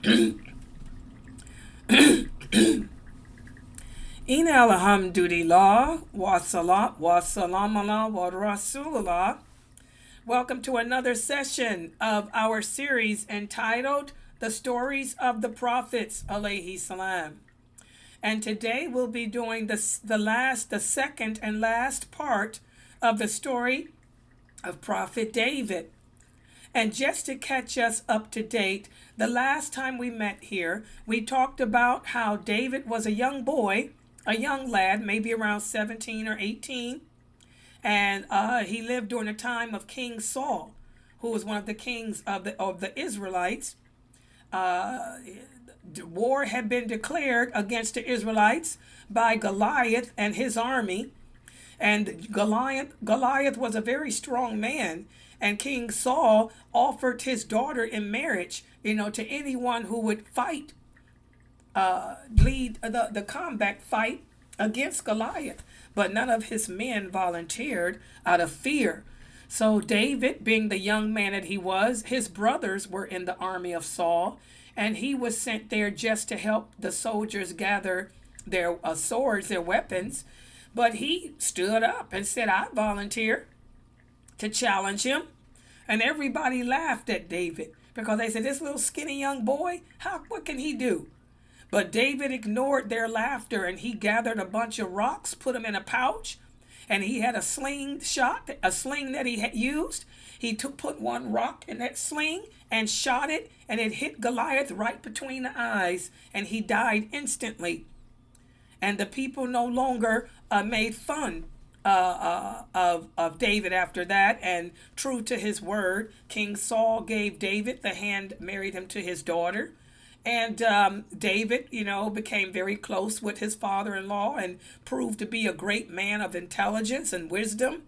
In alhamdulillah, wa salat, wa salam ala wa rasulullah. Welcome to another session of our series entitled The Stories of the Prophets, alayhi salam. And today we'll be doing the second and last part of the story of Prophet David. And just to catch us up to date, the last time we met here, we talked about how David was a young boy, a young lad, maybe around 17 or 18. And he lived during the time of King Saul, who was one of the kings of the Israelites. War had been declared against the Israelites by Goliath and his army. And Goliath was a very strong man. And King Saul offered his daughter in marriage, to anyone who would fight, lead the combat fight against Goliath. But none of his men volunteered out of fear. So David, being the young man that he was, his brothers were in the army of Saul, and he was sent there just to help the soldiers gather their swords, their weapons. But he stood up and said, I volunteer to challenge him. And everybody laughed at David because they said, this little skinny young boy, what can he do? But David ignored their laughter, and he gathered a bunch of rocks, put them in a pouch, and he had a sling that he had used. He put one rock in that sling and shot it, and it hit Goliath right between the eyes, and he died instantly. And the people no longer made fun of David after that, and true to his word, King Saul gave David the hand, married him to his daughter. And David, became very close with his father-in-law and proved to be a great man of intelligence and wisdom.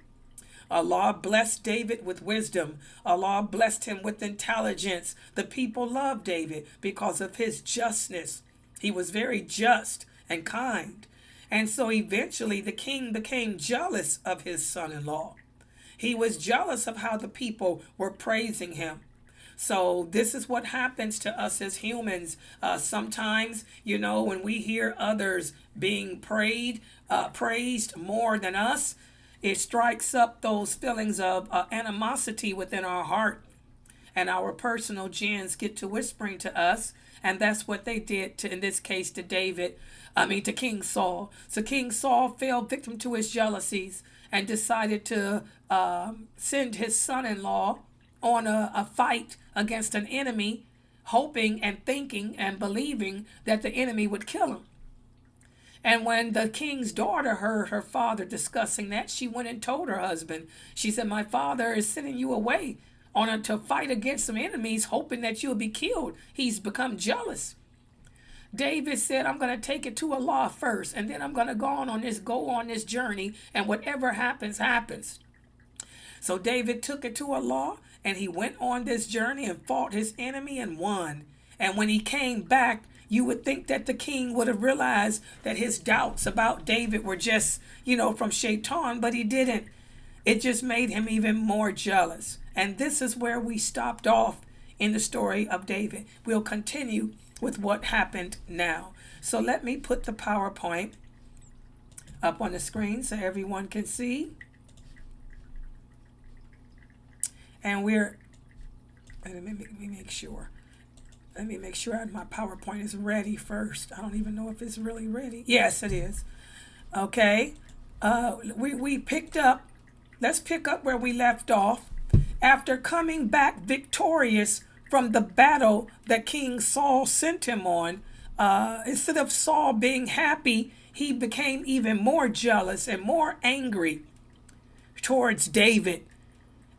Allah blessed David with wisdom. Allah blessed him with intelligence. The people loved David because of his justness. He was very just and kind. And so eventually the king became jealous of his son-in-law. He was jealous of how the people were praising him. So this is what happens to us as humans. Sometimes, when we hear others being praised more than us, it strikes up those feelings of animosity within our heart. And our personal gens get to whispering to us. And that's what they did in this case to to King Saul. So King Saul fell victim to his jealousies and decided to send his son-in-law on a fight against an enemy, hoping and thinking and believing that the enemy would kill him. And when the king's daughter heard her father discussing that, she went and told her husband. She said, my father is sending you away to fight against some enemies, hoping that you'll be killed. He's become jealous. David said, I'm going to take it to Allah first, and then I'm going to go on this journey, and whatever happens, happens. So David took it to Allah, and he went on this journey and fought his enemy and won. And when he came back, you would think that the king would have realized that his doubts about David were just, from Shaitan, but he didn't. It just made him even more jealous. And this is where we stopped off in the story of David. We'll continue with what happened now. So let me put the PowerPoint up on the screen so everyone can see. And let me make sure. Let me make sure my PowerPoint is ready first. I don't even know if it's really ready. Yes, it is. Okay. We picked up. Let's pick up where we left off. After coming back victorious from the battle that King Saul sent him on, instead of Saul being happy, he became even more jealous and more angry towards David.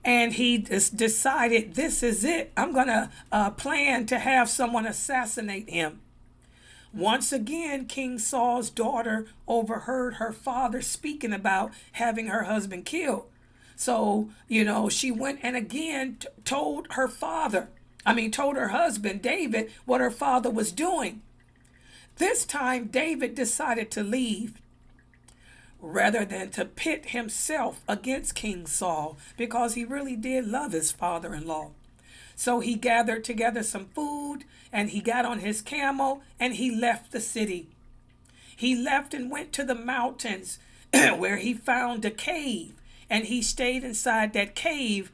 And he decided, this is it. I'm going to plan to have someone assassinate him. Once again, King Saul's daughter overheard her father speaking about having her husband killed. So, she went and again told her husband, David, what her father was doing. This time, David decided to leave rather than to pit himself against King Saul, because he really did love his father-in-law. So he gathered together some food and he got on his camel and he left the city. He left and went to the mountains where he found a cave, and he stayed inside that cave,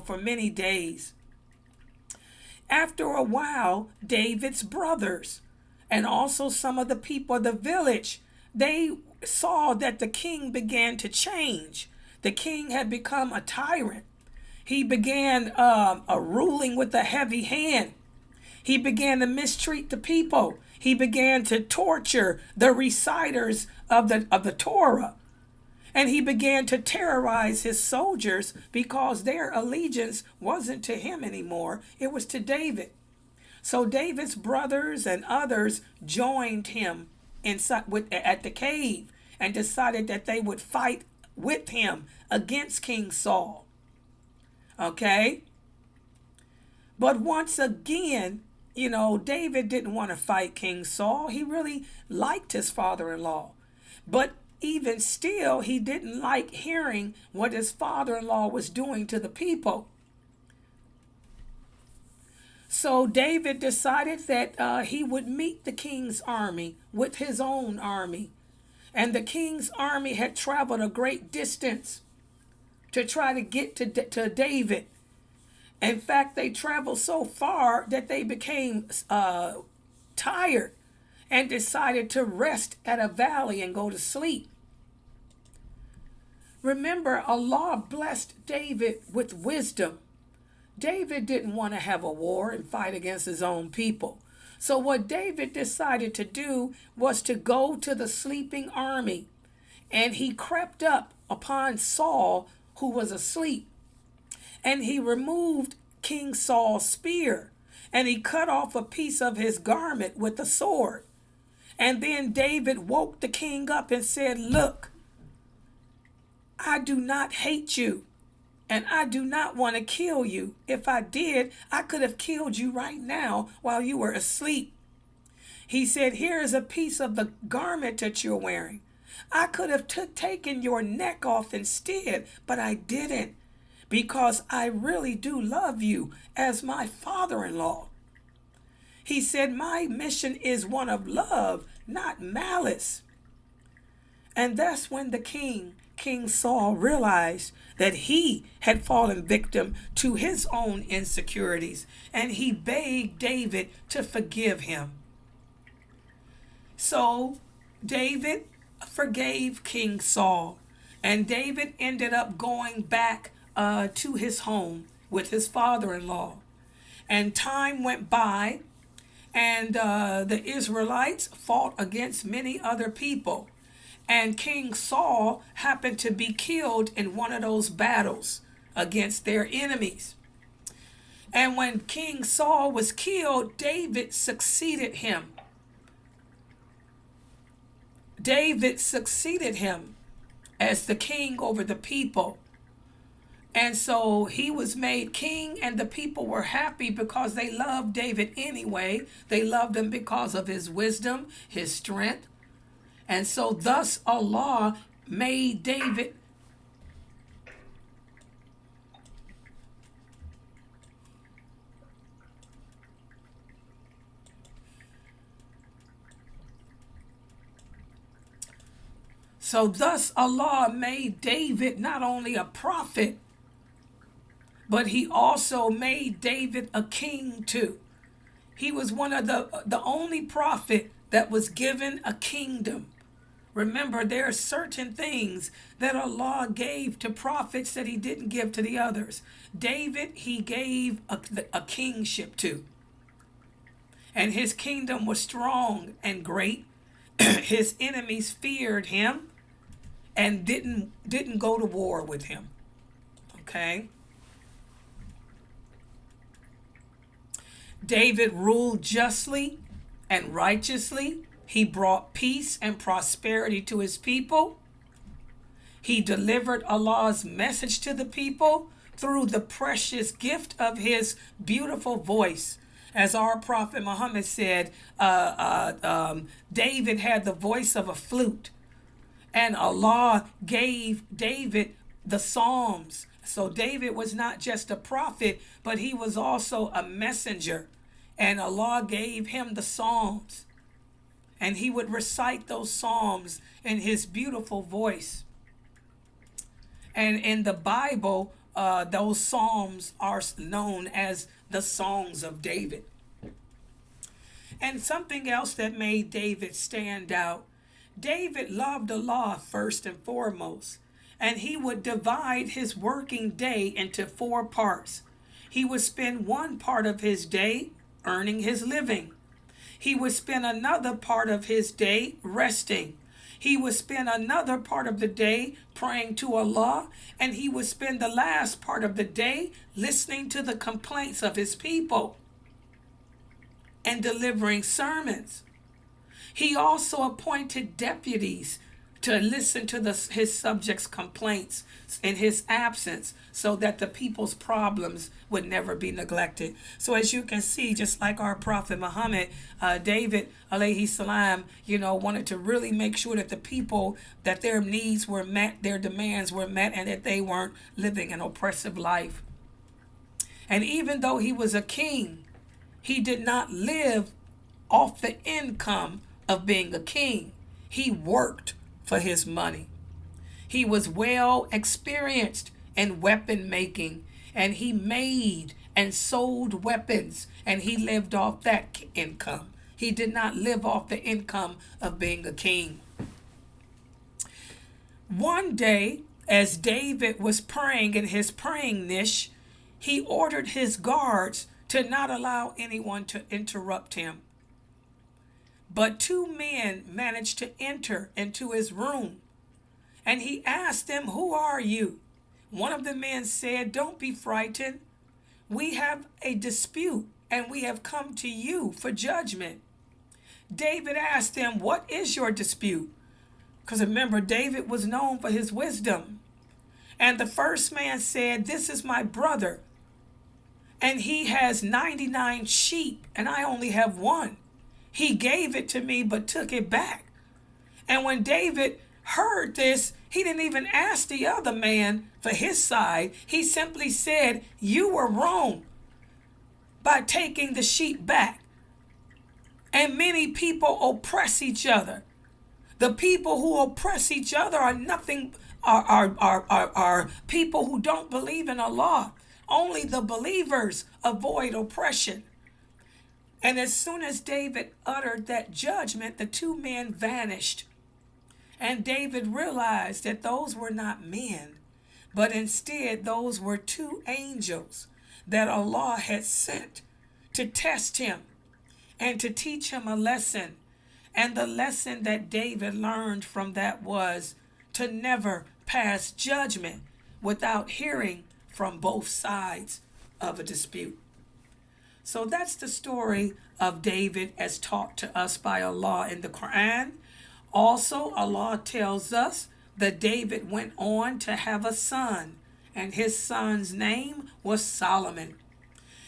for many days. After a while, David's brothers and also some of the people of the village, they saw that the king began to change. The king had become a tyrant. He began ruling with a heavy hand. He began to mistreat the people. He began to torture the reciters of the Torah. And he began to terrorize his soldiers because their allegiance wasn't to him anymore. It was to David. So David's brothers and others joined him at the cave and decided that they would fight with him against King Saul. Okay? But once again, David didn't want to fight King Saul. He really liked his father-in-law. But even still, he didn't like hearing what his father-in-law was doing to the people. So David decided that he would meet the king's army with his own army. And the king's army had traveled a great distance to try to get to David. In fact, they traveled so far that they became tired and decided to rest at a valley and go to sleep. Remember, Allah blessed David with wisdom. David didn't want to have a war and fight against his own people. So what David decided to do was to go to the sleeping army, and he crept up upon Saul, who was asleep. And he removed King Saul's spear, and he cut off a piece of his garment with a sword. And then David woke the king up and said, "Look, I do not hate you, and I do not want to kill you. If I did, I could have killed you right now while you were asleep." He said, "Here is a piece of the garment that you're wearing. I could have taken your neck off instead, but I didn't, because I really do love you as my father-in-law." He said, "My mission is one of love, not malice." And that's when King Saul, realized that he had fallen victim to his own insecurities, and he begged David to forgive him. So David forgave King Saul, and David ended up going back to his home with his father-in-law. And time went by, and the Israelites fought against many other people. And King Saul happened to be killed in one of those battles against their enemies. And when King Saul was killed, David succeeded him. David succeeded him as the king over the people. And so he was made king, and the people were happy because they loved David anyway. They loved him because of his wisdom, his strength. And so thus Allah made David not only a prophet, but he also made David a king too. He was one of the only prophet that was given a kingdom. Remember, there are certain things that Allah gave to prophets that he didn't give to the others. David, he gave a kingship to. And his kingdom was strong and great. His enemies feared him and didn't go to war with him. Okay? David ruled justly and righteously. He brought peace and prosperity to his people. He delivered Allah's message to the people through the precious gift of his beautiful voice. As our Prophet Muhammad said, David had the voice of a flute. And Allah gave David the Psalms. So David was not just a prophet, but he was also a messenger. And Allah gave him the Psalms. And he would recite those Psalms in his beautiful voice. And in the Bible, those Psalms are known as the Songs of David. And something else that made David stand out, David loved Allah first and foremost. And he would divide his working day into 4 parts. He would spend one part of his day earning his living. He would spend another part of his day resting. He would spend another part of the day praying to Allah, and he would spend the last part of the day listening to the complaints of his people and delivering sermons. He also appointed deputies to listen to his subjects' complaints in his absence, so that the people's problems would never be neglected. So as you can see, just like our Prophet Muhammad, David alayhi salam, wanted to really make sure that the people, that their needs were met, their demands were met, and that they weren't living an oppressive life. And even though he was a king, he did not live off the income of being a king. He worked for his money. He was well experienced in weapon making, and he made and sold weapons, and he lived off that income. He did not live off the income of being a king. One day, as David was praying in his praying niche, he ordered his guards to not allow anyone to interrupt him. But 2 men managed to enter into his room, and he asked them, "Who are you?" One of the men said, "Don't be frightened. We have a dispute, and we have come to you for judgment." David asked them, "What is your dispute?" Because remember, David was known for his wisdom. And the first man said, "This is my brother, and he has 99 sheep, and I only have one. He gave it to me, but took it back." And when David heard this, he didn't even ask the other man for his side. He simply said, "You were wrong by taking the sheep back." And many people oppress each other. The people who oppress each other are nothing, are people who don't believe in Allah. Only the believers avoid oppression. And as soon as David uttered that judgment, the 2 men vanished. And David realized that those were not men, but instead those were 2 angels that Allah had sent to test him and to teach him a lesson. And the lesson that David learned from that was to never pass judgment without hearing from both sides of a dispute. So that's the story of David as taught to us by Allah in the Quran. Also, Allah tells us that David went on to have a son, and his son's name was Solomon.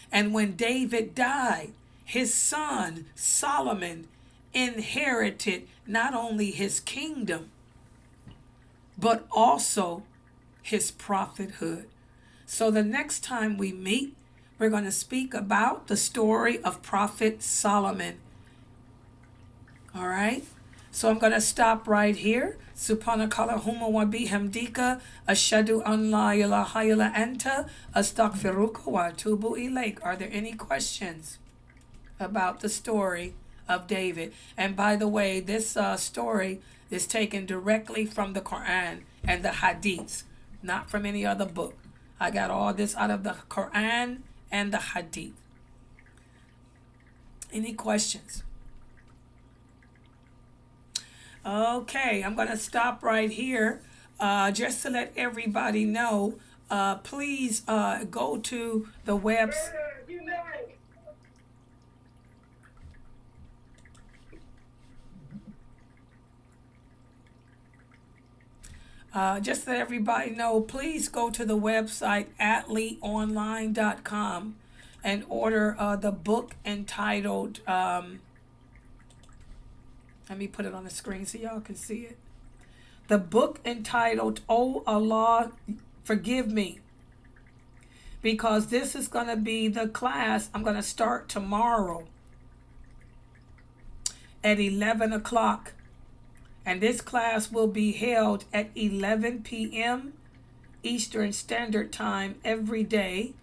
And when David died, his son Solomon inherited not only his kingdom, but also his prophethood. So the next time we meet, we're going to speak about the story of Prophet Solomon. All right? So I'm going to stop right here. Subhanakallahumma wa bihamdika ashhadu an la ilaha illa anta astaghfiruka wa atubu ilaik. Are there any questions about the story of David? And by the way, this story is taken directly from the Quran and the Hadiths, not from any other book. I got all this out of the Quran and the Hadith. Any questions? Okay, I'm going to stop right here. Just to let everybody know, please go to the website. Just to let everybody know, please go to the website atleonline.com and order the book entitled, let me put it on the screen so y'all can see it. The book entitled, "Oh Allah, forgive me. Because this is going to be the class I'm going to start tomorrow at 11 o'clock. And this class will be held at 11 p.m. Eastern Standard Time every day.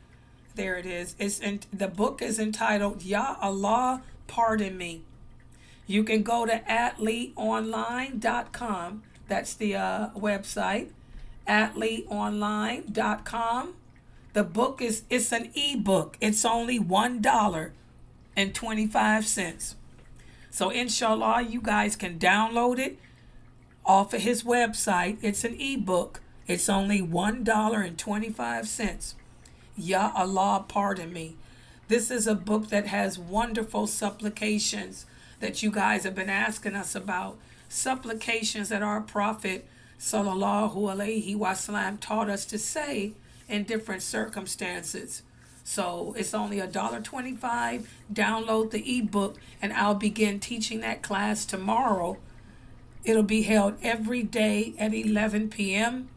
There it is. The book is entitled, Ya Allah, Pardon Me. You can go to atleeonline.com. That's the website, atleeonline.com. The book it's an ebook. It's only $1.25. So inshallah, you guys can download it off of his website. It's an ebook. It's only $1.25. Ya Allah, pardon me. This is a book that has wonderful supplications that you guys have been asking us about. Supplications that our Prophet sallallahu alaihi wasallam taught us to say in different circumstances. So it's only $1.25. Download the ebook, and I'll begin teaching that class tomorrow. It'll be held every day at 11 p.m.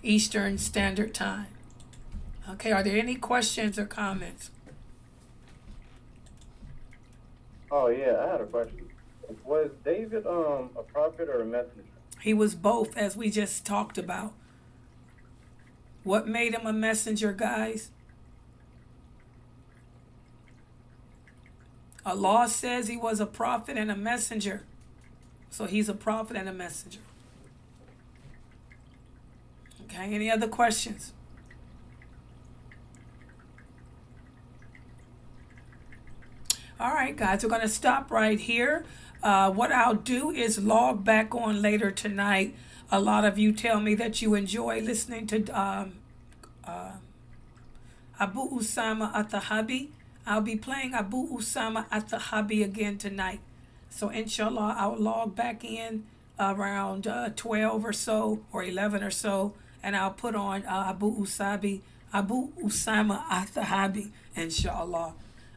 Eastern Standard Time. Okay, are there any questions or comments? Oh yeah, I had a question. Was David a prophet or a messenger? He was both, as we just talked about. What made him a messenger, guys? Allah says he was a prophet and a messenger. So he's a prophet and a messenger. Okay, any other questions? All right, guys, we're going to stop right here. What I'll do is log back on later tonight. A lot of you tell me that you enjoy listening to Abu Usama at-Tahabi. I'll be playing Abu Usama at-Tahabi again tonight. So inshallah, I'll log back in around 12 or so, or 11 or so, and I'll put on Abu Usama at-Tahabi, inshallah.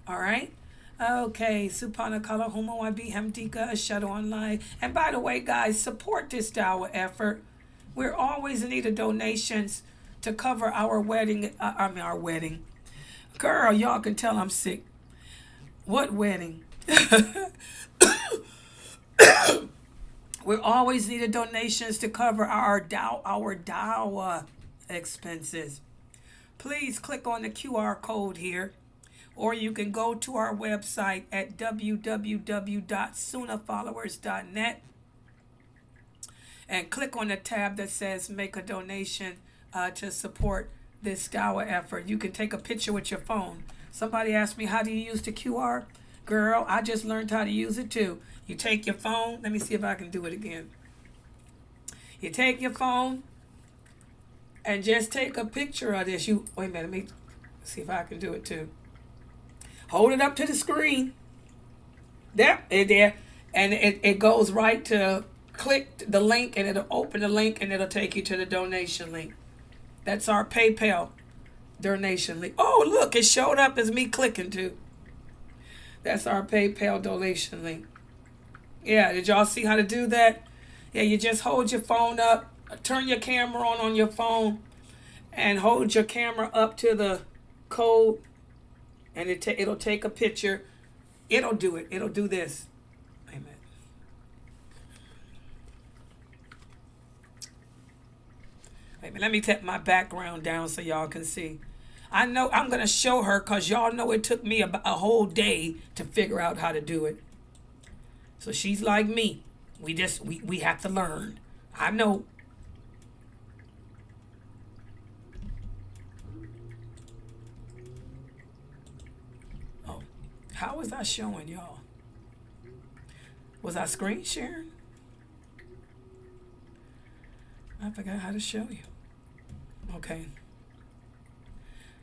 All right? Okay, subhanakallahumma wa bihamdika ashhadu an la. And by the way, guys, support this dawah effort. We're always in need of donations to cover our wedding. Our wedding. Girl, y'all can tell I'm sick. What wedding? We're always needed donations to cover our dawah expenses. Please click on the QR code here. Or you can go to our website at www.sunnahfollowers.net and click on the tab that says make a donation to support this dawah effort. You can take a picture with your phone. Somebody asked me, how do you use the QR? Girl, I just learned how to use it too. You take your phone. Let me see if I can do it again. You take your phone and just take a picture of this. Wait a minute, let me see if I can do it too. Hold it up to the screen. There. And it goes right to click the link, and it'll open the link, and it'll take you to the donation link. That's our PayPal donation link. Oh, look, it showed up as me clicking too. That's our PayPal donation link. Yeah, did y'all see how to do that? Yeah, you just hold your phone up, turn your camera on your phone, and hold your camera up to the code, and it'll take a picture. It'll do it. It'll do this. Amen. Wait a minute. Let me take my background down so y'all can see. I know I'm going to show her because y'all know it took me about a whole day to figure out how to do it. So she's like me. We have to learn. I know. How was I showing y'all? Was I screen sharing? I forgot how to show you. Okay.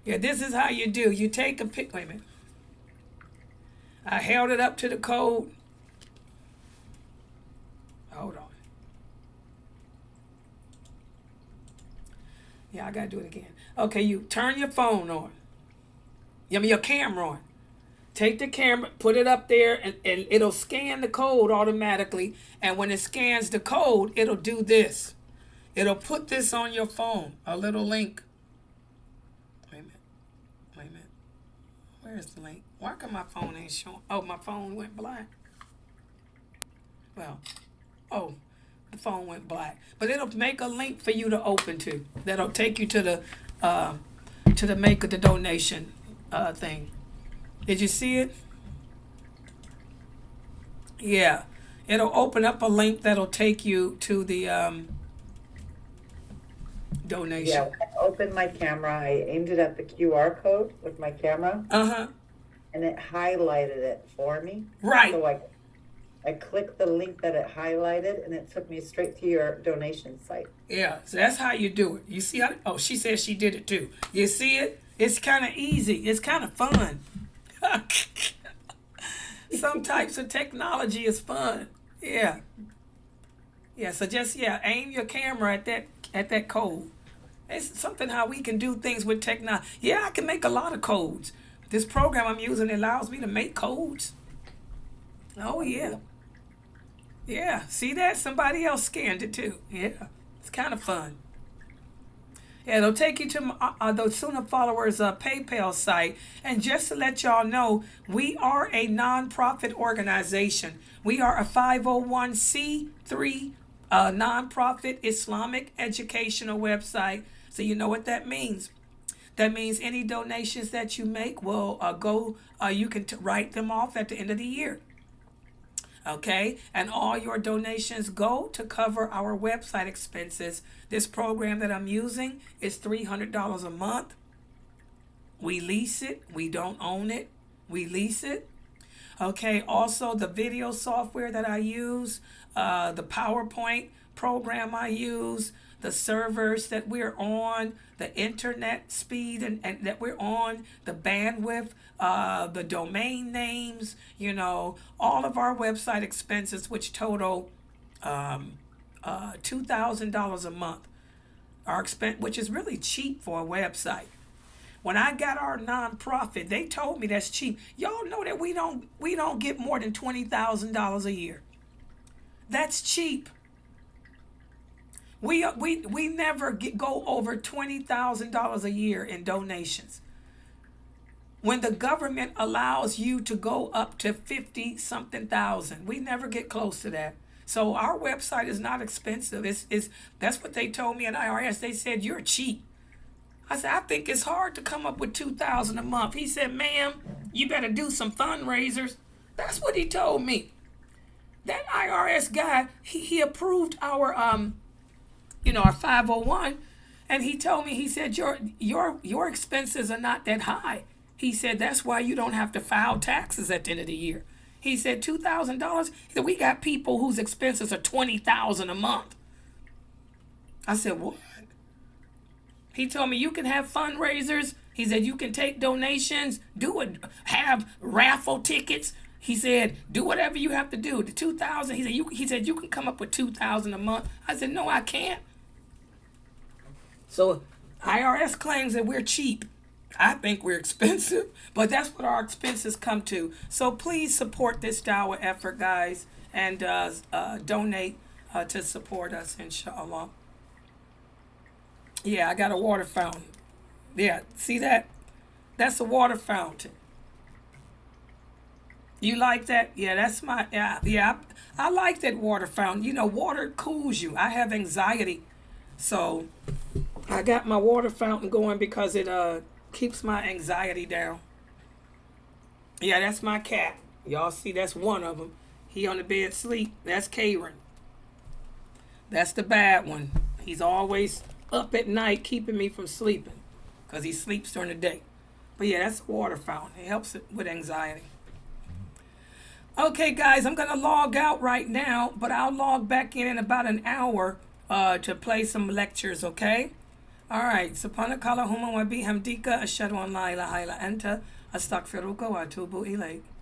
Yeah, this is how you do. You take a pic. Wait a minute. I held it up to the code. Hold on. Yeah, I got to do it again. Okay, you turn your phone on. Your camera on. Take the camera, put it up there, and it'll scan the code automatically. And when it scans the code, it'll do this. It'll put this on your phone, a little link Where's the link? Why come my phone ain't showing? Oh, my phone went black. Well, oh, the phone went black. But it'll make a link for you to open to. That'll take you to the make of the donation thing. Did you see it? Yeah. It'll open up a link that'll take you to the donation. Yeah, when I opened my camera, I aimed it at the QR code with my camera, Uh-huh. and it highlighted it for me. Right. So I clicked the link that it highlighted, and it took me straight to your donation site. Yeah, so that's how you do it. You see how, oh, she says she did it too. You see it? It's kind of easy. It's kind of fun. Some types of technology is fun. Yeah. Yeah, so just, aim your camera at that code. It's something how we can do things with technology. Yeah, I can make a lot of codes. This program I'm using allows me to make codes. Oh, yeah. Yeah, see that? Somebody else scanned it too. Yeah, it's kind of fun. Yeah, it'll take you to the Sunnahfollowers PayPal site. And just to let y'all know, we are a nonprofit organization. We are a 501c3 nonprofit Islamic educational website. So you know what that means. That means any donations that you make will go, you can write them off at the end of the year. Okay, and all your donations go to cover our website expenses. This program that I'm using is $300 a month. We lease it. We don't own it. We lease it. Okay, also the video software that I use, the PowerPoint program I use, the servers that we're on, the internet speed and that we're on, the bandwidth, the domain names, all of our website expenses, which total $2,000 a month, our expense, which is really cheap for a website. When I got our nonprofit, they told me that's cheap. Y'all know that we don't get more than $20,000 a year. That's cheap. We never go over $20,000 a year in donations. When the government allows you to go up to 50 something thousand, we never get close to that. So our website is not expensive. That's what they told me at IRS. They said you're cheap. I said, I think it's hard to come up with $2,000 a month. He said, ma'am, you better do some fundraisers. That's what he told me. That IRS guy, he approved our our 501, and he told me, he said, your expenses are not that high. He said, that's why you don't have to file taxes at the end of the year. He said, $2,000. He said, we got people whose expenses are $20,000 a month. I said, what? He told me you can have fundraisers. He said you can take donations, have raffle tickets. He said do whatever you have to do. The $2,000. He said you can come up with $2,000 a month. I said no, I can't. So IRS claims that we're cheap. I think we're expensive, but that's what our expenses come to. So please support this dawah effort, guys, and donate to support us, inshallah. Yeah, I got a water fountain. Yeah, see that? That's a water fountain. You like that? Yeah, that's my, I like that water fountain. Water cools you. I have anxiety. So I got my water fountain going because it keeps my anxiety down. Yeah, that's my cat. Y'all see, that's one of them. He on the bed sleep. That's Karen. That's the bad one. He's always up at night keeping me from sleeping because he sleeps during the day. But yeah, that's a water fountain. It helps it with anxiety. Okay, guys, I'm going to log out right now, but I'll log back in about an hour to play some lectures, okay? All right. Subhanakallahumma wa bihamdika ashhadu an la ilaha illa anta astaghfiruka wa atubu ilayk.